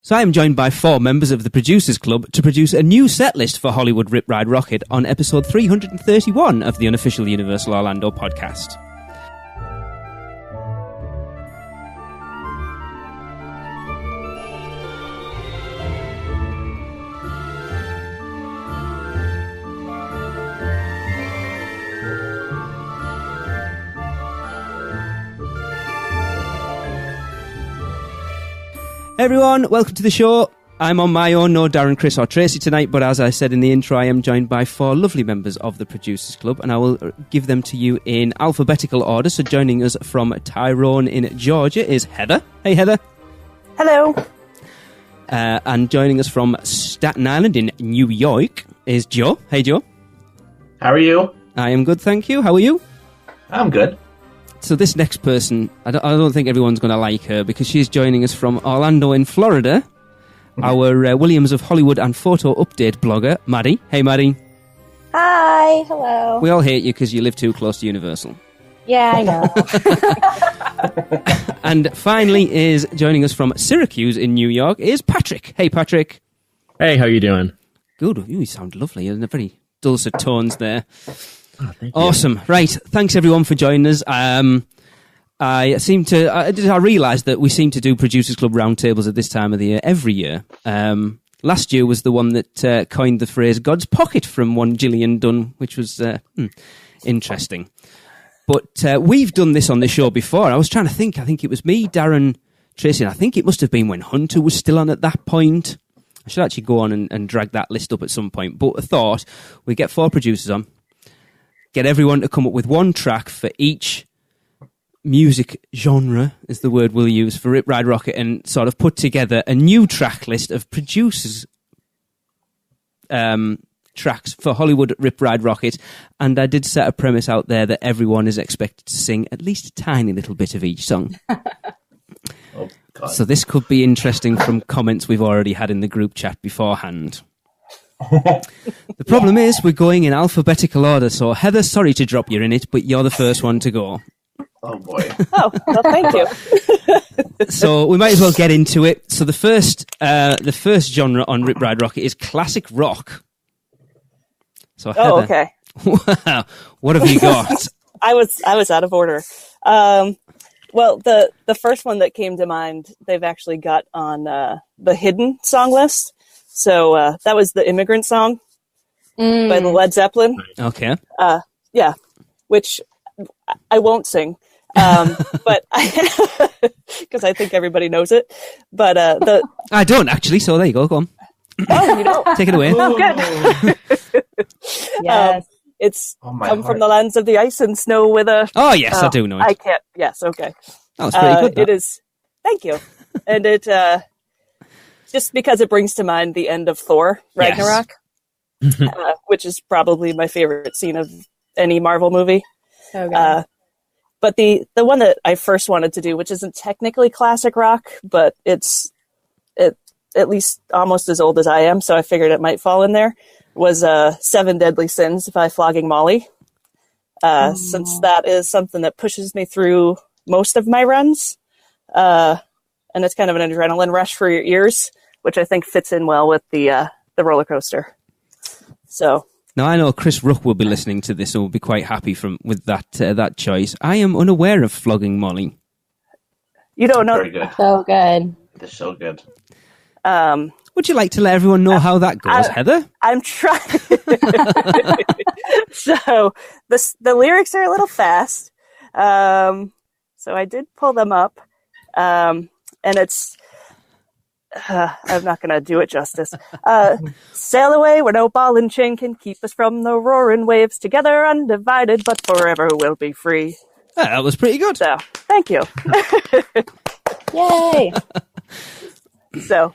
So I am joined by 4 members of the Producers Club to produce a new set list for Hollywood Rip Ride Rockit on episode 331 of the Unofficial Universal Orlando podcast. Hey everyone, welcome to the show. I'm on my own, no Darren, Chris or Tracy tonight, but as I said in the intro, I am joined by 4 lovely members of the Producers Club, and I will give them to you in alphabetical order. So joining us from Tyrone in Georgia is Heather. Hey Heather. Hello. And joining us from Staten Island in New York is Joe. Hey Joe. How are you? I am good, thank you. How are you? I'm good. So this next person, I don't think everyone's going to like her because she's joining us from Orlando in Florida. Our Williams of Hollywood and photo update blogger, Maddy. Hey Maddy. Hi. Hello. We all hate you because you live too close to Universal. Yeah, I know. And finally is joining us from Syracuse in New York is Patrick. Hey Patrick. Hey, how you doing? Good. You sound lovely. In a very dulcet tones there. Oh, thank you. Awesome. Right. Thanks everyone for joining us. I realised that we seem to do Producers Club roundtables at this time of the year every year. Last year was the one that coined the phrase "God's pocket" from one Gillian Dunn, which was interesting. But we've done this on the show before. I was trying to think. I think it was me, Darren, Tracy, and I think it must have been when Hunter was still on at that point. I should actually go on and drag that list up at some point. But I thought we'd get 4 producers on, get everyone to come up with one track for each music genre, is the word we'll use for Rip Ride Rockit, and sort of put together a new track list of producers' tracks for Hollywood Rip Ride Rockit. And I did set a premise out there that everyone is expected to sing at least a tiny little bit of each song. Oh, God. So this could be interesting from comments we've already had in the group chat beforehand. The problem is we're going in alphabetical order, so Heather, sorry to drop you in it, but you're the first one to go. Oh, boy. Oh, well, thank you. So we might as well get into it. So the first genre on Rip Ride Rockit is classic rock. So Heather, Oh, okay. wow, what have you got? I was out of order. Well, the first one that came to mind, they've actually got on the hidden song list. So that was the Immigrant Song by the Led Zeppelin. Okay. Yeah, which I won't sing, but because I think everybody knows it. But I don't actually, so there you go. Go on. Oh, you don't? Take it away. Oh, good. Yes. It's come from the lands of the ice and snow with a... Oh, yes, I do know it. I can't... Yes, okay. That was pretty good. It is... Thank you. And it... just because it brings to mind the end of Thor, Ragnarok, which is probably my favorite scene of any Marvel movie. Okay. But the one that I first wanted to do, which isn't technically classic rock, but it's at least almost as old as I am, so I figured it might fall in there, was 7 Deadly Sins by Flogging Molly. Since that is something that pushes me through most of my runs. And it's kind of an adrenaline rush for your ears, which I think fits in well with the roller coaster. So now I know Chris Rook will be listening to this and will be quite happy with that choice. I am unaware of Flogging Molly. You don't know? Very good. So good. It's so good. Would you like to let everyone know how that goes, Heather? I'm trying. So the lyrics are a little fast. So I did pull them up. And it's, I'm not going to do it justice. Sail away where no ball and chain can keep us from the roaring waves, together undivided, but forever we'll be free. That was pretty good. So, thank you. Yay! So,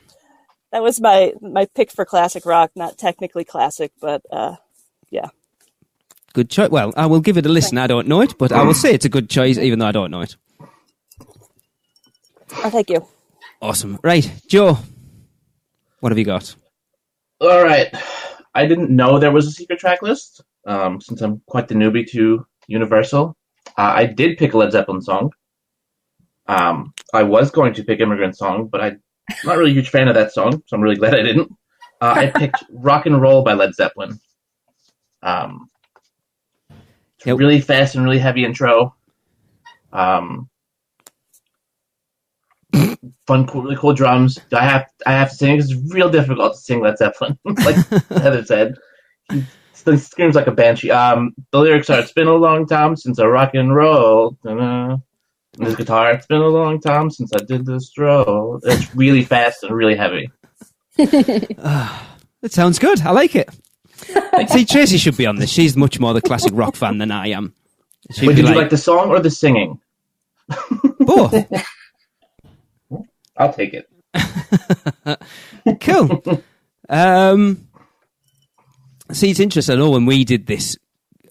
that was my pick for classic rock. Not technically classic, but yeah. Good choice. Well, I will give it a listen. I don't know it, but I will say it's a good choice, even though I don't know it. Oh, thank you. Awesome. Right, Joe, what have you got? All right. I didn't know there was a secret track list, since I'm quite the newbie to Universal. I did pick a Led Zeppelin song. I was going to pick Immigrant Song, but I I'm not really a huge fan of that song, so I'm really glad I didn't. I picked Rock and Roll by Led Zeppelin. Really fast and really heavy intro. Fun, cool, really cool drums. I have to sing. It's real difficult to sing Led Zeppelin, like Heather said. He screams like a banshee. The lyrics are, "It's been a long time since I rock and roll." And his guitar, "It's been a long time since I did this stroll." It's really fast and really heavy. That sounds good. I like it. See, Tracy should be on this. She's much more the classic rock fan than I am. Wait, did you like the song or the singing? Both. I'll take it. Cool. See, it's interesting. I know when we did this,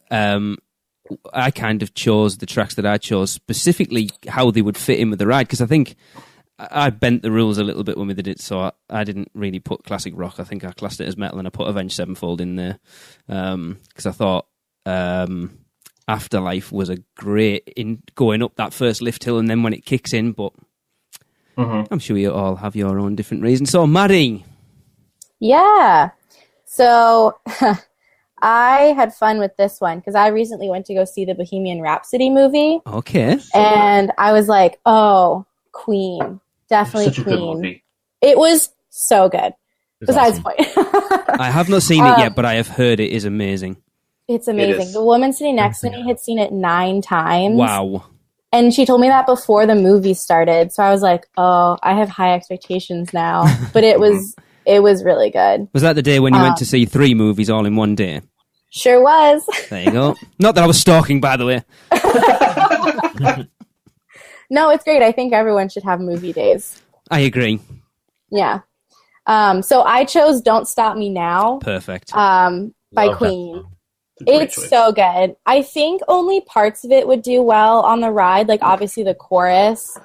I kind of chose the tracks that I chose, specifically how they would fit in with the ride, because I think I bent the rules a little bit when we did it, so I didn't really put classic rock. I think I classed it as metal, and I put Avenged Sevenfold in there because I thought Afterlife was a great in going up that first lift hill, and then when it kicks in. But I'm sure you all have your own different reasons. So, Maddy, yeah. So I had fun with this one because I recently went to go see the Bohemian Rhapsody movie. Okay, and I was like, "Oh, Queen." Definitely Such a Queen. good movie. It was so good. Besides awesome. point. I have not seen it yet, but I have heard it is amazing. It's amazing. The woman sitting next to me had seen it 9 times. Wow. And she told me that before the movie started. So I was like, oh, I have high expectations now. But it was really good. Was that the day when you went to see 3 movies all in one day? Sure was. There you go. Not that I was stalking, by the way. No, it's great. I think everyone should have movie days. I agree. Yeah. So I chose Don't Stop Me Now. Perfect. By Queen. It's so good. I think only parts of it would do well on the ride, like obviously the chorus.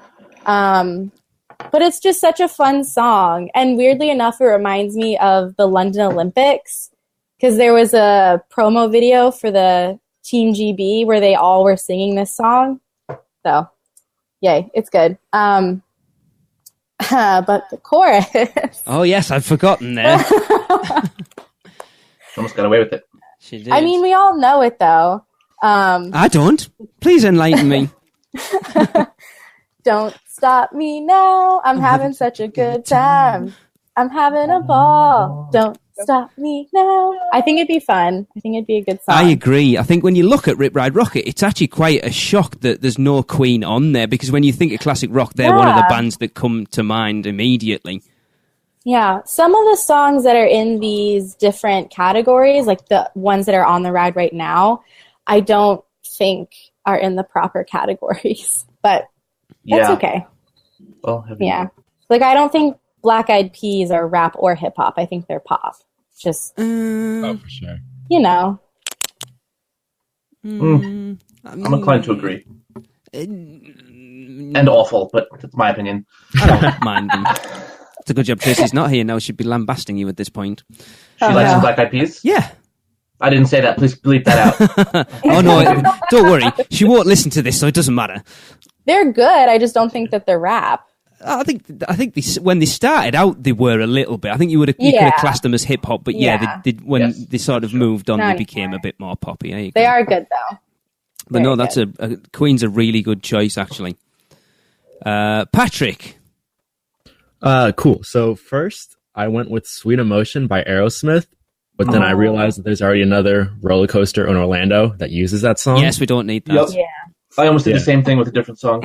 But it's just such a fun song. And weirdly enough, it reminds me of the London Olympics because there was a promo video for the Team GB where they all were singing this song. So, yay, it's good. But the chorus. Oh, yes, I'd forgotten there. Almost got away with it. She did. I mean, we all know it, though. I don't. Please enlighten me. Don't stop me now. I'm having such a good time. I'm having a ball. Don't stop me now. I think it'd be fun. I think it'd be a good song. I agree. I think when you look at Rip Ride Rockit, it's actually quite a shock that there's no Queen on there, because when you think of classic rock, they're one of the bands that come to mind immediately. Yeah. Some of the songs that are in these different categories, like the ones that are on the ride right now, I don't think are in the proper categories. But that's okay. Well, yeah. Like, I don't think Black Eyed Peas are rap or hip hop. I think they're pop. Just, oh, for sure. you know. I'm inclined to agree. And awful, but that's my opinion. I don't mind them. It's a good job Tracy's not here now. She'd be lambasting you at this point. She likes some Black Eyed Peas? Yeah. I didn't say that. Please bleep that out. Oh, no, don't worry. She won't listen to this, so it doesn't matter. They're good. I just don't think that they're rap. I think when they started out, they were a little bit. I think you could have classed them as hip hop, but when they sort of moved on, they became a bit more poppy. They are good though. But no, that's a Queen's a really good choice, actually. Patrick. Cool. So first, I went with "Sweet Emotion" by Aerosmith, but then I realized that there's already another roller coaster in Orlando that uses that song. Yes, we don't need that. Yep. Yeah. I almost did the same thing with a different song.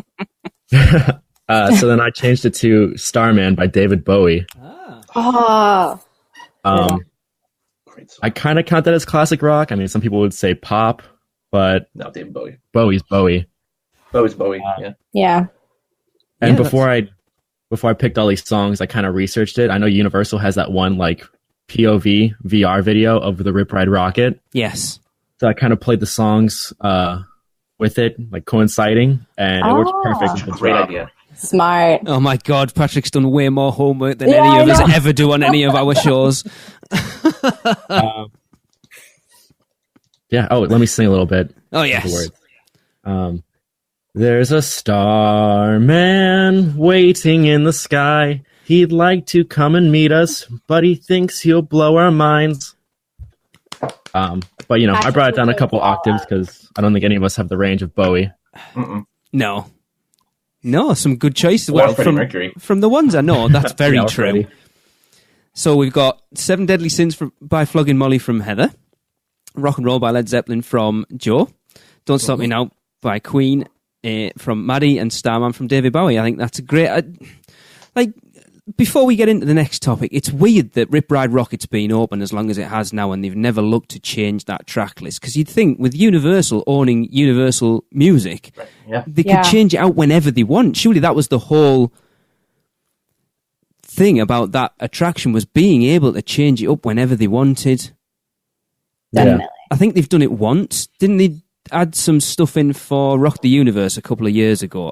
So then I changed it to "Starman" by David Bowie. I kind of count that as classic rock. I mean, some people would say pop, but no, David Bowie. Bowie's Bowie. Bowie's Bowie. Yeah. Yeah. And before I picked all these songs, I kind of researched it. I know Universal has that one like POV VR video of the Rip Ride Rockit. Yes. So I kind of played the songs with it, like coinciding, and it worked perfect. Great idea. Smart. Oh my God, Patrick's done way more homework than any of us ever do on any of our shows. Yeah. Oh, let me sing a little bit. Oh yes. There's a starman waiting in the sky. He'd like to come and meet us, but he thinks he'll blow our minds. But you know, I brought it down a couple octaves because I don't think any of us have the range of Bowie. No, some good choices. Or Well, Freddie Mercury. from the ones I know, that's very Yeah, true. Freddie. So we've got Seven Deadly Sins by Flogging Molly from Heather, Rock and Roll by Led Zeppelin from Joe, Don't Stop Me Now by Queen from Maddy, and Starman from David Bowie. I think that's a great... before we get into the next topic, it's weird that Rip Ride Rocket's been open as long as it has now, and they've never looked to change that track list. Because you'd think with Universal owning Universal Music, they could change it out whenever they want. Surely that was the whole thing about that attraction, was being able to change it up whenever they wanted. Definitely. I think they've done it once. Didn't they add some stuff in for Rock the Universe a couple of years ago?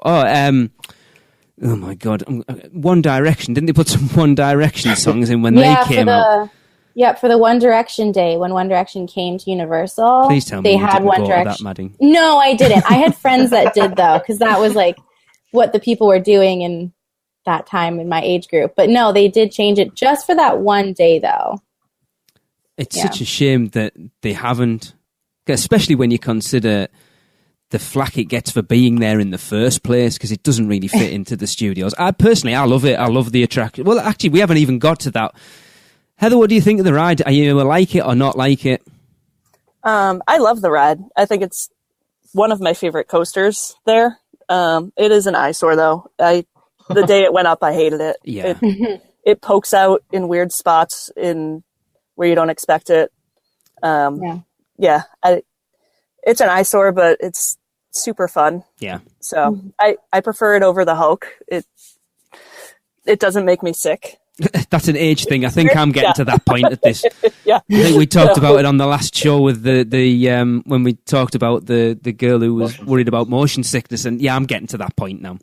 Oh my God, One Direction. Didn't they put some One Direction songs in when they came out? Yeah, for the One Direction day, when One Direction came to Universal. Please tell me they you had didn't One go to Direction. that, Maddy. No, I didn't. I had friends that did, though, because that was like what the people were doing in that time in my age group. But no, they did change it just for that one day, though. It's such a shame that they haven't, especially when you consider the flack it gets for being there in the first place, because it doesn't really fit into the studios. I love it. I love the attraction. Well, actually, we haven't even got to that. Heather, what do you think of the ride? Are you like it or not like it? I love the ride. I think it's one of my favorite coasters there. It is an eyesore, though. The day it went up, I hated it. Yeah. It pokes out in weird spots where you don't expect it. It's an eyesore, but it's super fun. Yeah. So I prefer it over the Hulk. It doesn't make me sick. That's an age thing. I think I'm getting to that point at this. Yeah. I think we talked about it on the last show with the when we talked about the girl who was worried about motion sickness, and I'm getting to that point now.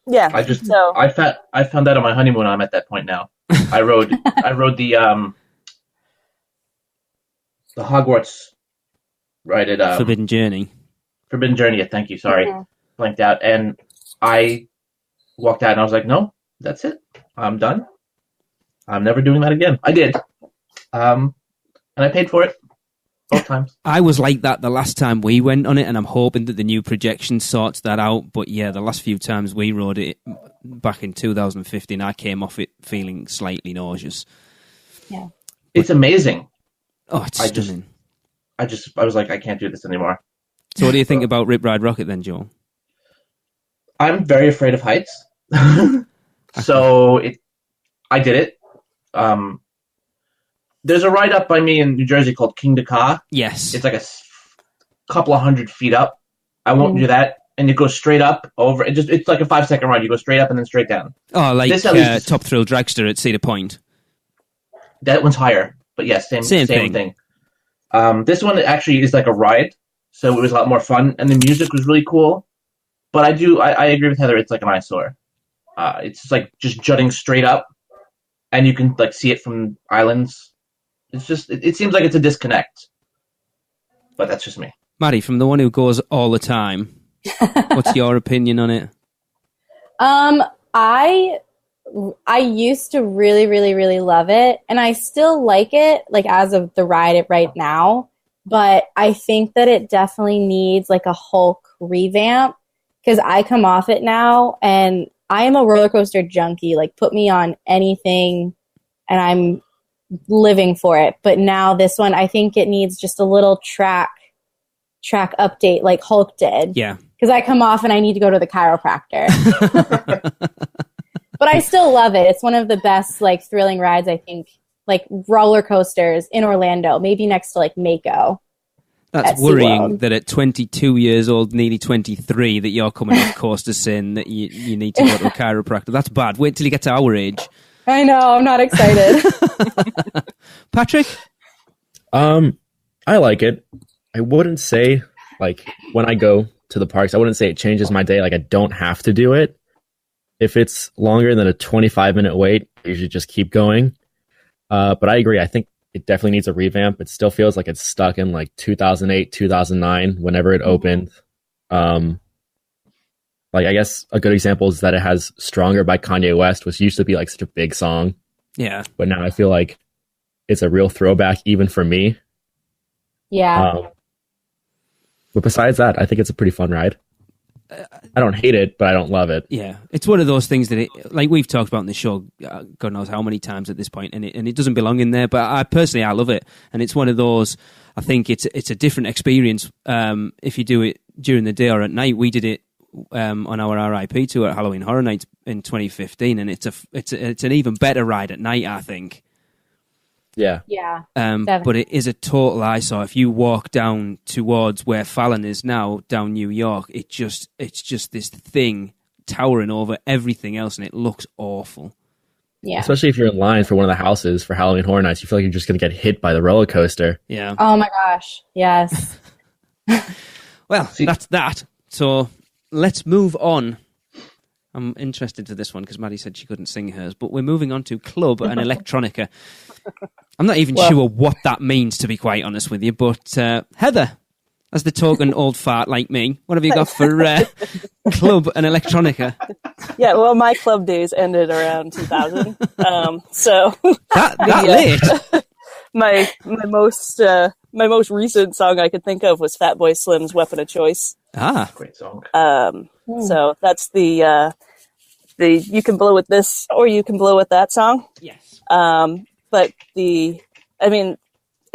Yeah. I found out on my honeymoon I'm at that point now. I rode the Hogwarts ride at Forbidden Journey. Yeah, thank you. Sorry. Blanked out. And I walked out and I was like, no, that's it. I'm done. I'm never doing that again. I did. And I paid for it both times. I was like that the last time we went on it, and I'm hoping that the new projection sorts that out. But yeah, the last few times we rode it back in 2015, I came off it feeling slightly nauseous. Yeah. It's amazing. Oh, it's stunning. I was like, I can't do this anymore. So what do you think about Rip Ride Rocket then, Joel? I'm very afraid of heights. So I did it. There's a ride up by me in New Jersey called King to Ka. Yes. It's like a couple of 100 feet up. I won't do that. And you go straight up over. It's like a 5-second ride. You go straight up and then straight down. Oh, like Top Thrill Dragster at Cedar Point. That one's higher. But yes, same thing. This one actually is like a ride. So it was a lot more fun. And the music was really cool. But I agree with Heather. It's like an eyesore. It's just jutting straight up. And you can see it from islands. It's just, it seems like it's a disconnect. But that's just me. Maddy, from the one who goes all the time, what's your opinion on it? I used to really, really, really love it, and I still like it, as of the ride right now. But I think that it definitely needs a Hulk revamp, because I come off it now, and I am a roller coaster junkie. Put me on anything, and I'm living for it. But now this one, I think it needs just a little track update like Hulk did. Yeah. Because I come off and I need to go to the chiropractor. But I still love it. It's one of the best thrilling rides, I think, roller coasters in Orlando, maybe next to Mako. That's worrying that at 22 years old, nearly 23, that you're coming off coasters saying that you need to go to a chiropractor. That's bad. Wait till you get to our age. I know. I'm not excited. Patrick? I like it. I wouldn't say, when I go to the parks, I wouldn't say it changes my day. I don't have to do it. If it's longer than a 25-minute wait, I usually just keep going. But I agree. I think it definitely needs a revamp. It still feels like it's stuck in 2008, 2009, whenever it opened. Like, I guess a good example is that it has Stronger by Kanye West, which used to be like such a big song. Yeah. But now I feel like it's a real throwback even for me. Yeah. But besides that, I think it's a pretty fun ride. I don't hate it, but I don't love it. Yeah, it's one of those things that, like we've talked about in the show, God knows how many times at this point, and it doesn't belong in there. But I love it, and it's one of those. I think it's a different experience if you do it during the day or at night. We did it on our RIP tour at Halloween Horror Nights in 2015, and it's an even better ride at night, I think. Yeah. Yeah. But it is a total eyesore. If you walk down towards where Fallon is now, down New York, it's just this thing towering over everything else, and it looks awful. Yeah. Especially if you're in line for one of the houses for Halloween Horror Nights, you feel like you're just going to get hit by the roller coaster. Yeah. Oh my gosh. Yes. Well, that's that. So let's move on. I'm interested to this one because Maddy said she couldn't sing hers, but we're moving on to club and electronica. I'm not even sure what that means, to be quite honest with you, but Heather, as the token old fart like me, what have you got for club and electronica? Yeah, well, my club days ended around 2000, so that late. My most recent song I could think of was Fatboy Slim's "Weapon of Choice." Great song. So that's the "You Can Blow with This" or "You Can Blow with That" song. Yes. But if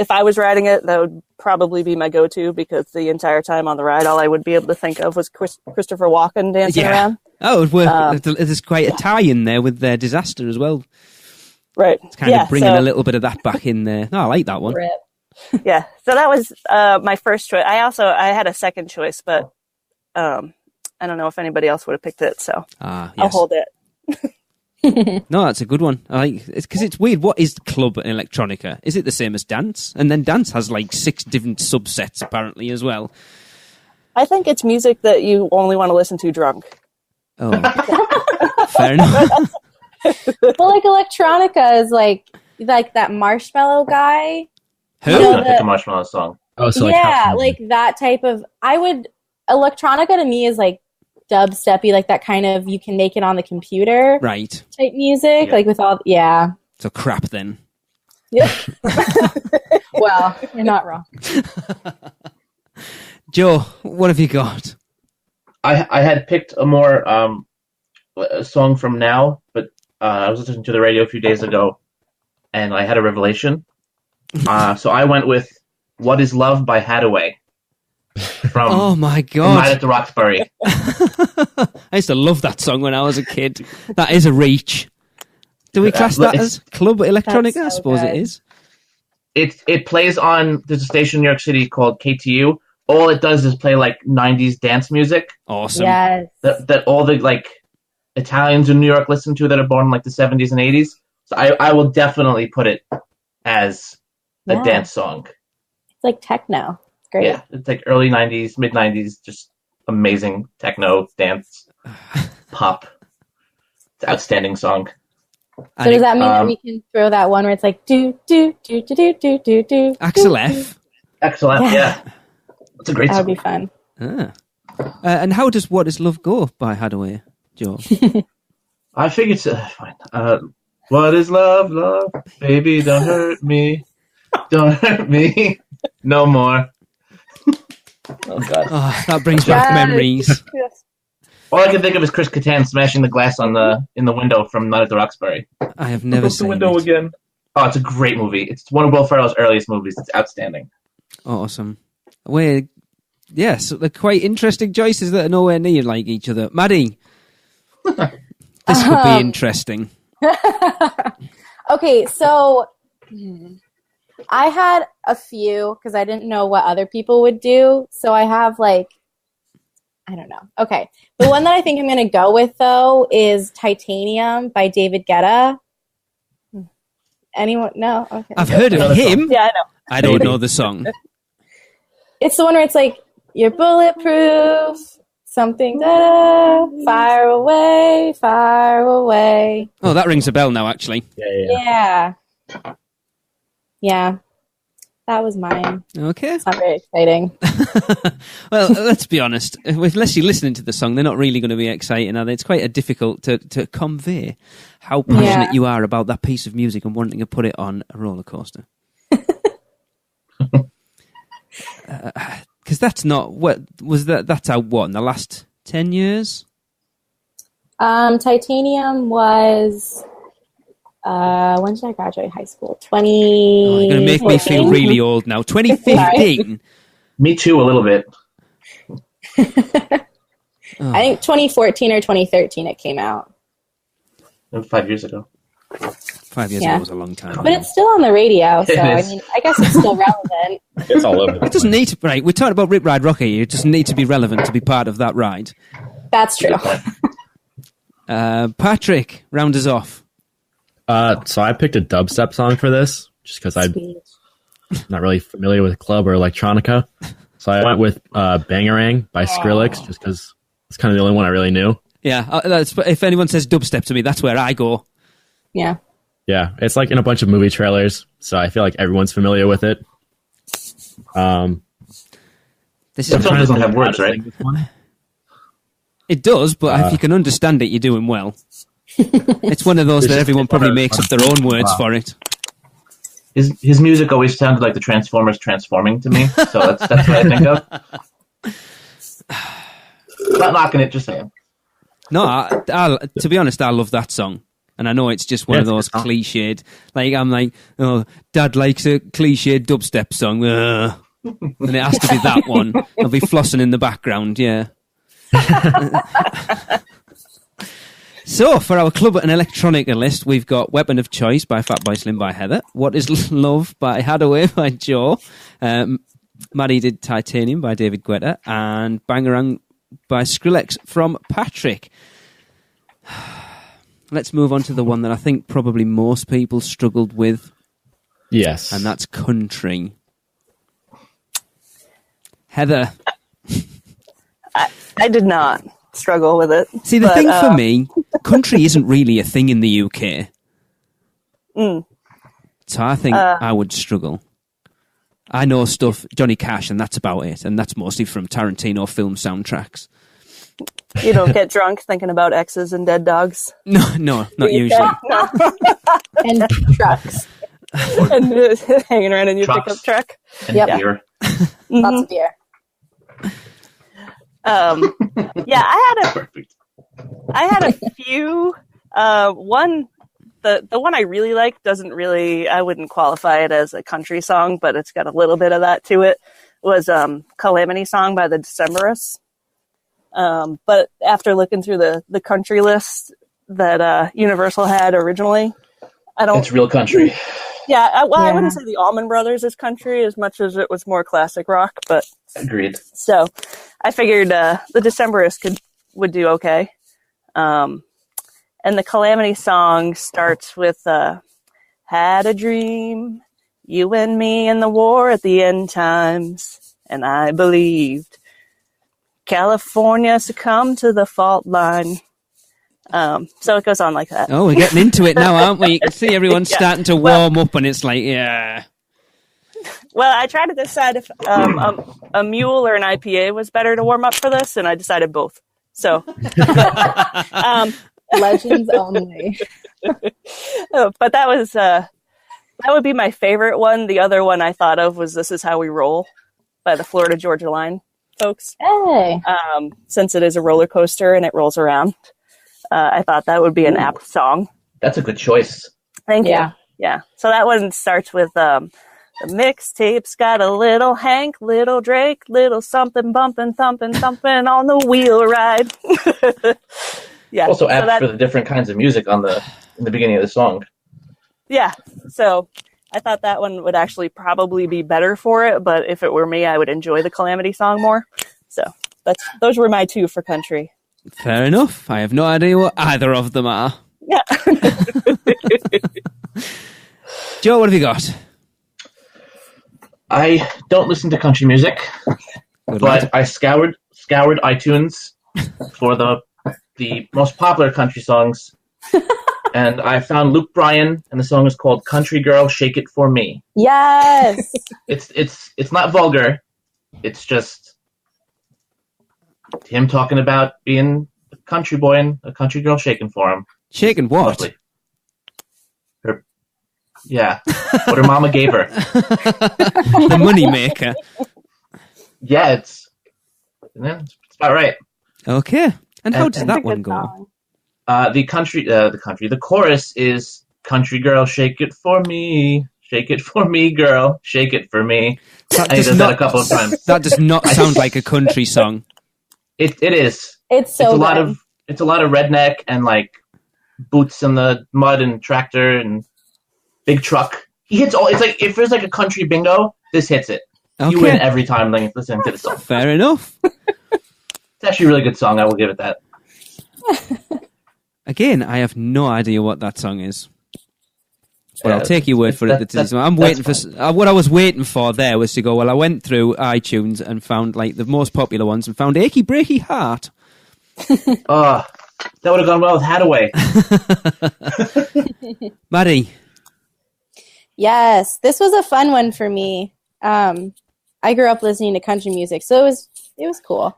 I was riding it, that would probably be my go-to because the entire time on the ride, all I would be able to think of was Christopher Walken dancing around. Oh, there's quite a tie in there with their Disaster as well. Right. It's kind of bringing a little bit of that back in there. Oh, I like that one. Rip. Yeah. So that was my first choice. I had a second choice, but I don't know if anybody else would have picked it, so yes. I'll hold it. No, that's a good one. I like it because it's weird. What is club and electronica? Is it the same as dance? And then dance has like 6 different subsets apparently as well. I think it's music that you only want to listen to drunk. Oh, fair enough. Well, like electronica is like that Marshmallow guy. Who? You know, I pick a Marshmallow song. Oh, so yeah, like that type of. Electronica to me is like dubsteppy, like that kind of you can make it on the computer Right. type music, like with all So crap then. Yeah. Well, you're not wrong. Joe, what have you got? I had picked a more a song from now, but I was listening to the radio a few days ago, and I had a revelation. So I went with "What Is Love" by Hathaway. Oh my Night god! at the Roxbury. I used to love that song when I was a kid. That is a reach. Do we class that as club electronica? So I suppose good. it is. It plays on. There's a station in New York City called KTU. All it does is play like 90s dance music Awesome. Yes. that all the like Italians in New York listen to that are born in like the 70s and 80s. So I will definitely put it as a dance song. It's like techno. It's great. Yeah, it's like early 90s, mid 90s, just amazing techno, dance, pop. It's an outstanding song. So does that mean that we can throw that one where it's like do do do do do do do do Axel F? Excellent, yeah. That's a great That song. would be fun. And how does "What Is Love" go by Hathaway, Joe? I figured fine. What is love, love? Baby, don't hurt me. Don't hurt me. No more. Oh, God. Oh, that brings back memories. Yes. All I can think of is Chris Kattan smashing the glass in the window from Night at the Roxbury. I have never Close the seen window it. again. Oh, it's a great movie. It's one of Will Ferrell's earliest movies. It's outstanding. Awesome. Yes, they're quite interesting choices that are nowhere near like each other. Maddy, this could be interesting. Okay, so I had a few because I didn't know what other people would do. So I have like, I don't know. Okay. The one that I think I'm going to go with, though, is Titanium by David Guetta. Anyone? No? Okay. I've heard of him. Yeah, I know. I don't know the song. It's the one where it's like, you're bulletproof, something, da-da, fire away, fire away. Oh, that rings a bell now, actually. Yeah. Yeah. that was mine. Okay. It's not very exciting. Well, let's be honest. Unless you're listening to the song, they're not really going to be exciting, are they? It's quite difficult to convey how passionate you are about that piece of music and wanting to put it on a roller coaster. Because that's not what was that. That's out what in the last 10 years. Titanium was. When did I graduate high school? 20. Oh, you're going to make me feel really old now. 2015. Me too, a little bit. I think 2014 or 2013 it came out. 5 years ago. 5 years ago was a long time. But it's still on the radio, so I mean, I guess it's still relevant. It's all over. It doesn't need to. Right, we're talking about Rip Ride Rockit. It doesn't need to be relevant to be part of that ride. That's true. Patrick, round us off. So I picked a dubstep song for this, just because I'm not really familiar with club or electronica. So I went with Bangarang by Skrillex, just because it's kind of the only one I really knew. Yeah, if anyone says dubstep to me, that's where I go. Yeah. Yeah, it's like in a bunch of movie trailers, so I feel like everyone's familiar with it. This song doesn't have words, right? It does, but if you can understand it, you're doing well. It's one of those that everyone probably makes up their own words for it. His music always sounded like the Transformers transforming to me, so that's what I think of. Not knocking it, just saying. No, to be honest, I love that song. And I know it's just one of those cliched, like, I'm like, oh, Dad likes a cliched dubstep song. And it has to be that one. I'll be flossing in the background, yeah. So, for our Club and Electronica list, we've got Weapon of Choice by Fatboy Slim by Heather, What Is Love by Hadaway by Joe, Maddy did Titanium by David Guetta, and Bangarang by Skrillex from Patrick. Let's move on to the one that I think probably most people struggled with. Yes. And that's country. Heather. I did not struggle with it. See, the thing for me, country isn't really a thing in the UK. So I think I would struggle. I know stuff, Johnny Cash, and that's about it. And that's mostly from Tarantino film soundtracks. You don't get drunk thinking about exes and dead dogs? No, not usually. No. And trucks. And hanging around in your pickup truck. And beer. Lots of beer. Yeah, I had a few. The one I really like doesn't really, I wouldn't qualify it as a country song, but it's got a little bit of that to it. Was Calamity Song by the Decemberists. But after looking through the country list that Universal had originally, it's real country. Yeah, I wouldn't say the Allman Brothers is country as much as it was more classic rock, but agreed. So I figured the Decemberists would do okay. And the Calamity Song starts with had a dream, you and me in the war at the end times, and I believed California succumbed to the fault line. So it goes on like that. Oh, we're getting into it now, aren't we? You can see everyone starting to warm up, and it's like, yeah. Well, I tried to decide if a mule or an IPA was better to warm up for this, and I decided both. So, legends only. But that would be my favorite one. The other one I thought of was "This Is How We Roll" by the Florida Georgia Line folks. Hey. Since it is a roller coaster and it rolls around. I thought that would be an apt song. That's a good choice. Thank you. Yeah. So that one starts with the mixtape's got a little Hank, little Drake, little something bumping, thumping, thumping on the wheel ride. Yeah. Also apt for the different kinds of music in the beginning of the song. Yeah. So I thought that one would actually probably be better for it, but if it were me, I would enjoy the Calamity Song more. So those were my two for country. Fair enough. I have no idea what either of them are. Yeah. Joe, what have you got? I don't listen to country music, but I scoured iTunes for the most popular country songs And I found Luke Bryan, and the song is called "Country Girl, Shake It For Me." Yes. It's not vulgar. It's just him talking about being a country boy and a country girl shaking for him. Shaking what? Lovely. What her mama gave her. The money maker. Yeah, it's about right. Okay. And how does that one go? Song. The chorus is "Country Girl, shake it for me, girl, shake it for me." And he does that a couple of times. That does not sound like a country song. It is. It's a lot of redneck and like boots in the mud and tractor and big truck. He hits all. It's like if there's like a country bingo, this hits it. Okay. You win every time listening to the song. Fair enough. It's actually a really good song. I will give it that. Again, I have no idea what that song is. But I'll Yeah, take your word for it. I'm waiting for what I was waiting for. There was to go. Well, I went through iTunes and found like the most popular ones and found "Achy Breaky Heart." That would have gone well with Hadaway. Maddy. Yes, this was a fun one for me. I grew up listening to country music, so it was cool.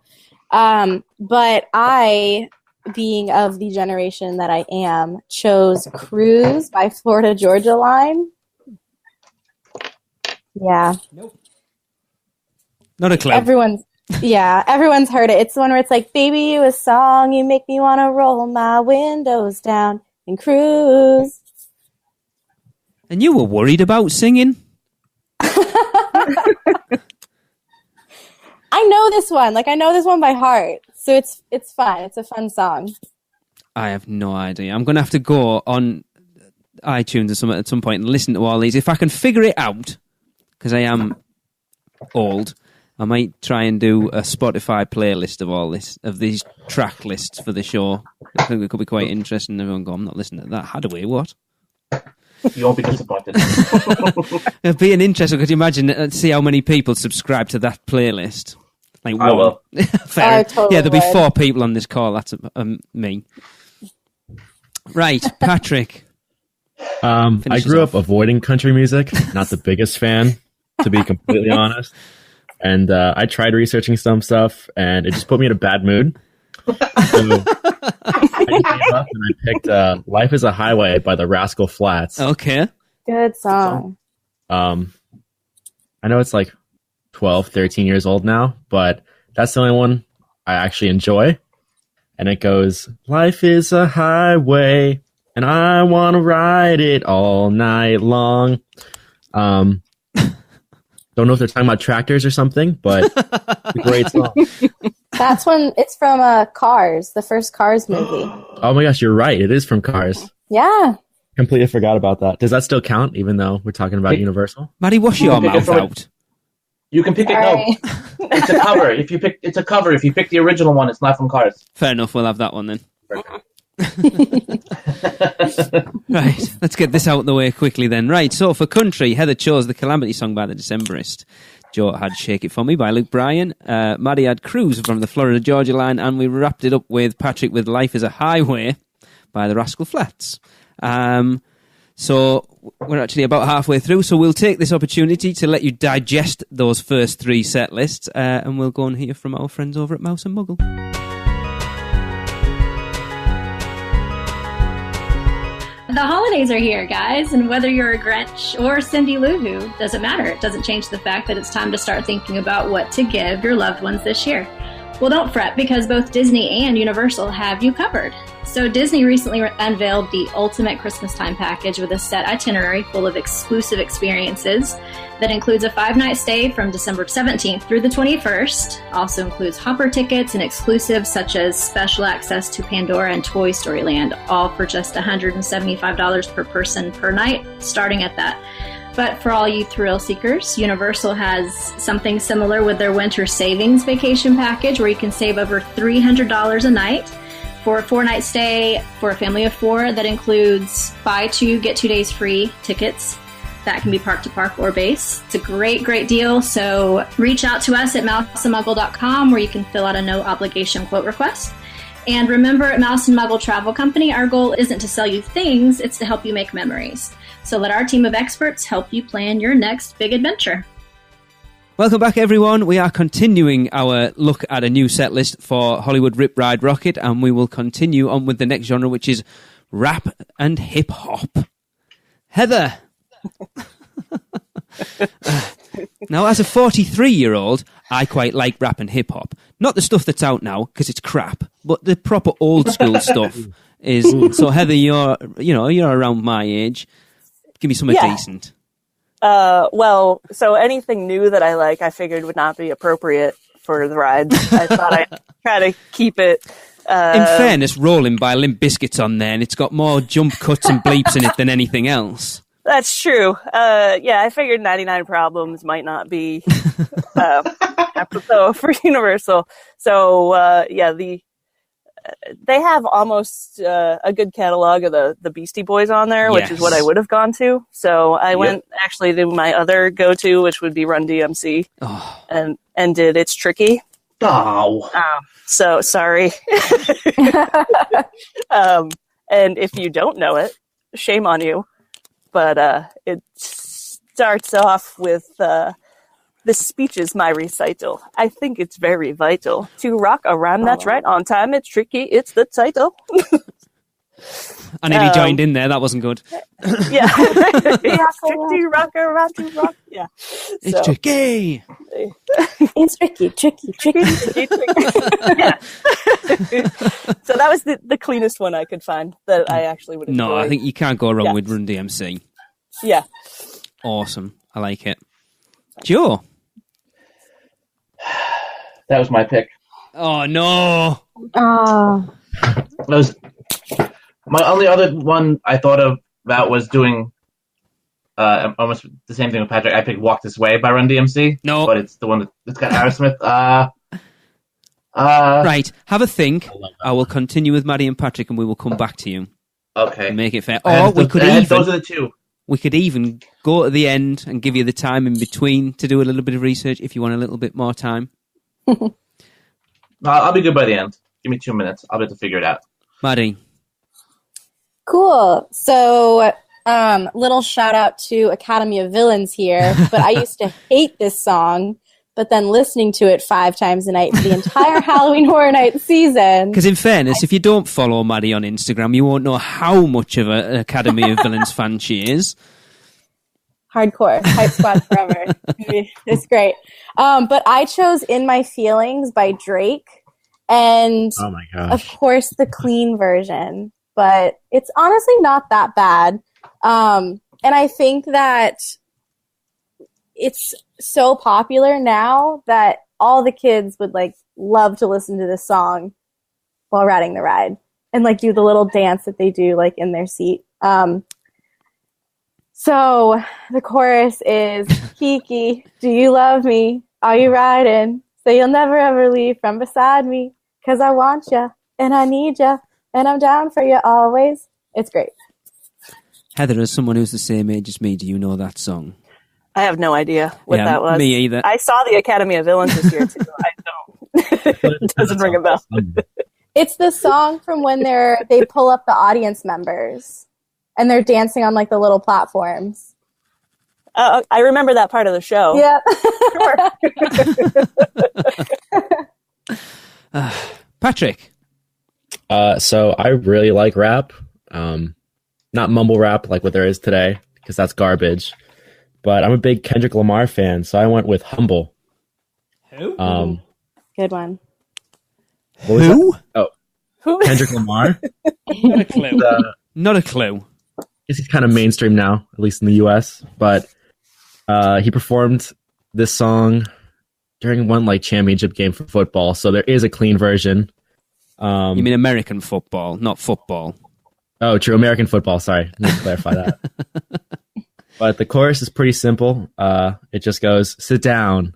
But I, being of the generation that I am, chose "Cruise" by Florida Georgia Line. Yeah. Nope. Not a clue. Everyone's heard it. It's the one where it's like, "Baby, you a song, you make me want to roll my windows down and cruise." And you were worried about singing? I know this one. Like, I know this one by heart. So it's fun. It's a fun song. I have no idea. I'm going to have to go on iTunes at some point and listen to all these. If I can figure it out, because I am old, I might try and do a Spotify playlist of these track lists for the show. I think it could be quite interesting. Everyone go, I'm not listening to that. Hadaway, what? You won't be disappointed. It'd be an interesting. Could you imagine? See how many people subscribe to that playlist. Like I will. Fair. I totally Yeah, there'll be would. 4 people on this call. That's me. Right, Patrick. I grew up avoiding country music. Not the biggest fan, to be completely honest. And I tried researching some stuff, and it just put me in a bad mood. So I gave up and I picked "Life Is a Highway" by the Rascal Flatts. Okay. Good song. I know it's like 12, 13 years old now, but that's the only one I actually enjoy. And it goes, "Life is a highway, and I want to ride it all night long." Don't know if they're talking about tractors or something, but it's a great song. That's when it's from Cars, the first Cars movie. Oh my gosh, you're right. It is from Cars. Yeah. Completely forgot about that. Does that still count, even though we're talking about Universal? Maddie, wash your mouth out. You can pick it. Sorry. No, it's a cover. It's a cover. If you pick the original one, it's not from Cars. Fair enough, we'll have that one then. Right, let's get this out of the way quickly then. Right, so for country, Heather chose The Calamity Song by the Decemberist. Joe had Shake It For Me by Luke Bryan. Maddie had Cruise from the Florida Georgia Line, and we wrapped it up with Patrick with Life Is a Highway by the Rascal Flatts. So we're actually about halfway through, so we'll take this opportunity to let you digest those first 3 set lists, and we'll go and hear from our friends over at Mouse and Muggle. The holidays are here, guys, and whether you're a Grinch or Cindy Lou Who, doesn't matter. It doesn't change the fact that it's time to start thinking about what to give your loved ones this year. Well, don't fret, because both Disney and Universal have you covered. So Disney recently unveiled the Ultimate Christmas Time Package with a set itinerary full of exclusive experiences that includes a 5-night stay from December 17th through the 21st. Also includes hopper tickets and exclusives such as special access to Pandora and Toy Story Land, all for just $175 per person per night, starting at that. But for all you thrill seekers, Universal has something similar with their Winter Savings Vacation Package, where you can save over $300 a night for a 4-night stay for a family of 4 that includes buy 2, get 2 days free tickets. That can be park to park or base. It's a great, great deal. So reach out to us at mouseandmuggle.com, where you can fill out a no obligation quote request. And remember, at Mouse and Muggle Travel Company, our goal isn't to sell you things, it's to help you make memories. So let our team of experts help you plan your next big adventure. Welcome back, everyone. We are continuing our look at a new set list for Hollywood Rip Ride Rockit, and we will continue on with the next genre, which is rap and hip-hop. Heather! Now, as a 43-year-old, I quite like rap and hip-hop. Not the stuff that's out now, because it's crap, but the proper old-school stuff is... So, Heather, you're around my age. Give me something decent. Well, so anything new that I like, I figured would not be appropriate for the ride. I thought I'd try to keep it. In fairness, Rolling by Limp Bizkit's on there, and it's got more jump cuts and bleeps in it than anything else. That's true. I figured 99 Problems might not be apropos for Universal. So, they have almost a good catalog of the Beastie Boys on there, which is what I would have gone to. So I went actually to my other go-to, which would be Run DMC, and did It's Tricky. Oh. So sorry. And if you don't know it, shame on you. But it starts off with... This speech is my recital. I think it's very vital to rock a rhyme that's right on time. It's tricky. It's the title. I nearly joined in there. That wasn't good. Yeah. It's tricky, rock a rhyme to rock. Yeah. It's tricky. It's tricky. Yeah. So that was the cleanest one I could find that I actually would enjoy. No, I think you can't go wrong with Run DMC. Yeah. Awesome. I like it. Joe. That was my pick. Oh, no. Oh. That was my only other one I thought about was doing almost the same thing with Patrick. I picked Walk This Way by Run DMC. No. But it's the one that's got Aerosmith. Right. Have a think. I will continue with Maddy and Patrick, and we will come back to you. Okay. Make it fair. Or we could even... Those are the two. We could even go to the end and give you the time in between to do a little bit of research if you want a little bit more time. I'll be good by the end. Give me 2 minutes. I'll be able to figure it out. Maddy. Cool. So, little shout out to Academy of Villains here, but I used to hate this song, but then listening to it 5 times a night for the entire Halloween Horror Nights season. Because in fairness, if you don't follow Maddy on Instagram, you won't know how much of an Academy of Villains fan she is. Hardcore. Hype Squad forever. It's great. But I chose In My Feelings by Drake. And oh my gosh. Of course, the clean version. But it's honestly not that bad. And I think that it's so popular now that all the kids would love to listen to this song while riding the ride and do the little dance that they do in their seat. So the chorus is, Kiki, do you love me? Are you riding? So you'll never ever leave from beside me, 'cause I want you and I need you and I'm down for you always. It's great. Heather, as someone who's the same age as me, do you know that song? I have no idea what that was. Me either. I saw the Academy of Villains this year too. I don't. It doesn't ring a bell. It's the song from when they pull up the audience members and they're dancing on the little platforms. I remember that part of the show. Yeah. Sure. Patrick. So I really like rap. Not mumble rap like what there is today, because that's garbage. But I'm a big Kendrick Lamar fan, so I went with Humble. Who? Good one. Who? Oh, Kendrick Lamar. Not a clue. Not a clue. I guess he's kind of mainstream now, at least in the U.S. But he performed this song during one championship game for football, so there is a clean version. You mean American football, not football? Oh, true. American football. Sorry. I need to clarify that. But the chorus is pretty simple. It just goes, sit down,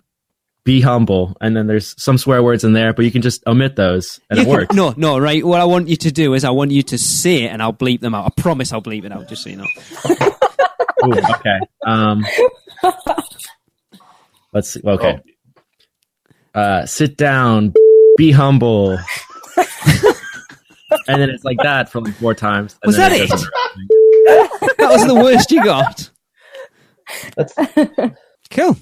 be humble. And then there's some swear words in there, but you can just omit those and it works. No, right. What I want you to do is I want you to say it and I'll bleep them out. I promise I'll bleep it out, just so you know. Ooh, okay. Let's see. Okay. Sit down, be humble. And then it's like that for like 4 times. And Was then that it? doesn't- That was the worst you got. Cool.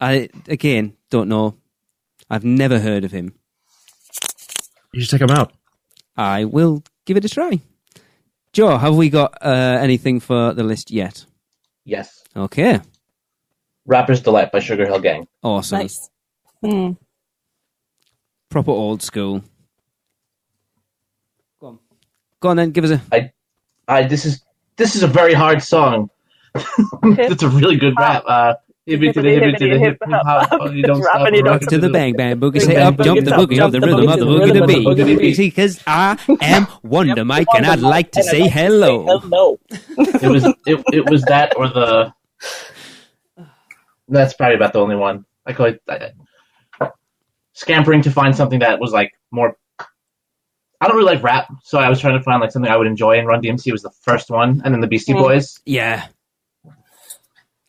I again don't know. I've never heard of him. You should check them out. I will give it a try. Joe, have we got anything for the list yet? Yes. Okay. Rapper's Delight by Sugar Hill Gang. Awesome. Nice. Proper old school. Go on then, give us a... This is a very hard song. It's a really good rap. Hippity hip hop, you don't stop. Rock to the bang bang boogie, say up, jump the boogie of the rhythm of the boogie to be. See, because I am Wonder Mike, and I'd like to say hello. It was that or the. That's probably about the only one. I call it scampering to find something that was like more. I don't really like rap, so I was trying to find like something I would enjoy, and Run DMC was the first one, and then the Beastie Boys. Yeah.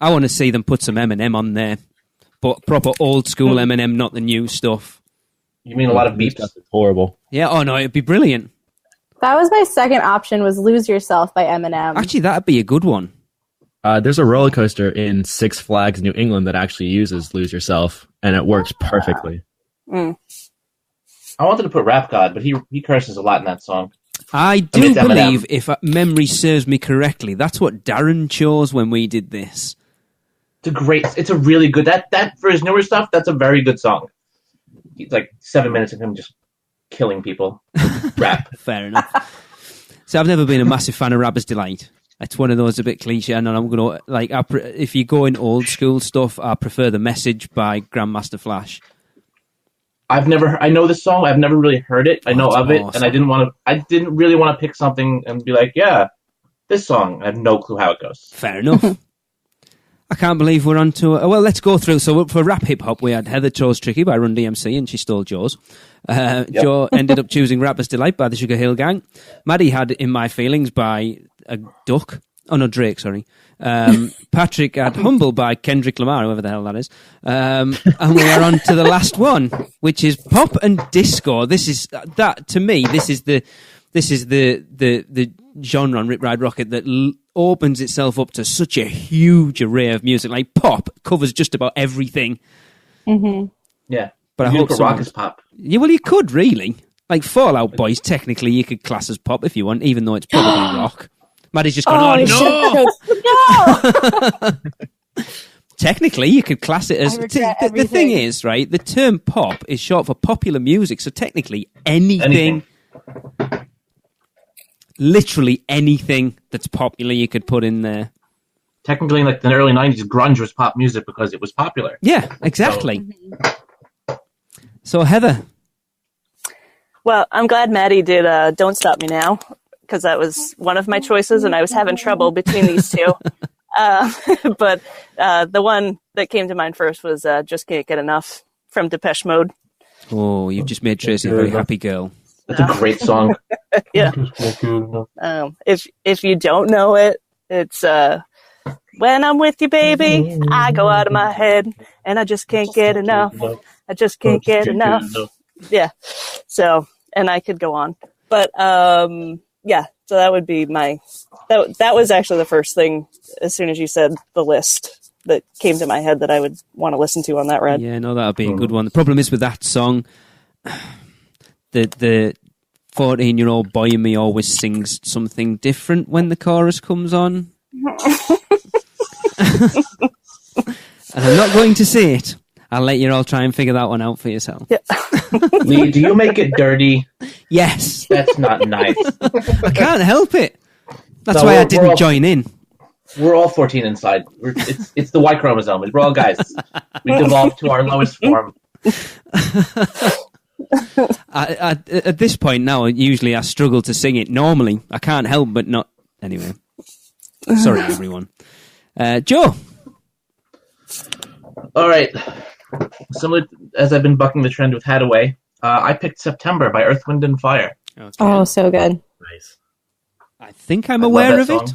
I want to see them put some Eminem on there, but proper old school Eminem, not the new stuff. You mean a lot of beeps? It's horrible. Yeah, oh no, it'd be brilliant. That was my second option, was Lose Yourself by Eminem. Actually, that'd be a good one. There's a roller coaster in Six Flags New England that actually uses Lose Yourself, and it works perfectly. Mm. I wanted to put Rap God, but he curses a lot in that song. I do believe, if memory serves me correctly, that's what Darren chose when we did this. It's a really good, that for his newer stuff, that's a very good song. It's like 7 minutes of him just killing people. Rap. Fair enough. So I've never been a massive fan of Rapper's Delight. It's one of those a bit cliche, and I'm going to, if you go in old school stuff, I prefer The Message by Grandmaster Flash. I know this song, I've never really heard it, I know of it, awesome. and I didn't really want to pick something and be like, yeah, this song, I have no clue how it goes. Fair enough. I can't believe we're on to... Well, let's go through. So for rap hip-hop, we had Heather chose Tricky by Run DMC, and she stole Joe's. Joe ended up choosing Rapper's Delight by the Sugar Hill Gang. Maddie had In My Feelings by a duck. Oh, no, Drake, sorry. Patrick had Humble by Kendrick Lamar, whoever the hell that is. And we are on to the last one, which is Pop and Disco. This is... That, to me, this is the genre on Rip Ride Rockit that opens itself up to such a huge array of music. Like pop covers just about everything. Mm-hmm. Yeah, but I hope rock is pop. Yeah, well, you could really. Like Fall Out Boys, technically you could class as pop if you want, even though it's probably rock. Maddie's just gone, no! Technically, you could class it as... The thing is, right, the term pop is short for popular music, so technically anything. Literally anything that's popular you could put in there. Technically, like in the early 90s, grunge was pop music because it was popular. Yeah, exactly. So Heather. Well, I'm glad Maddie did Don't Stop Me Now, because that was one of my choices, and I was having trouble between these two. But the one that came to mind first was Just Can't Get Enough from Depeche Mode. Oh, you've just made Tracy a very happy girl. That's a great song. Yeah. If you don't know it, it's when I'm with you, baby, I go out of my head, and I just can't get enough. I just can't get enough. Yeah. So, and I could go on, but yeah. So that would be that was actually the first thing as soon as you said the list that came to my head that I would want to listen to on that ride. Yeah, no, that would be a good one. The problem is with that song, the 14-year-old boy in me always sings something different when the chorus comes on. And I'm not going to say it. I'll let you all try and figure that one out for yourself. Yeah. Lee, do you make it dirty? Yes. That's not nice. I can't help it. That's why I didn't join in. We're all 14 inside. It's the Y chromosome. We're all guys. We devolved to our lowest form. At this point now, usually I struggle to sing it. Normally, I can't help but not. Anyway, sorry everyone. Joe. All right. Similar as I've been bucking the trend with Hadaway, I picked September by Earth, Wind and Fire. Okay. Oh, so good. Nice. I think I'm aware of it.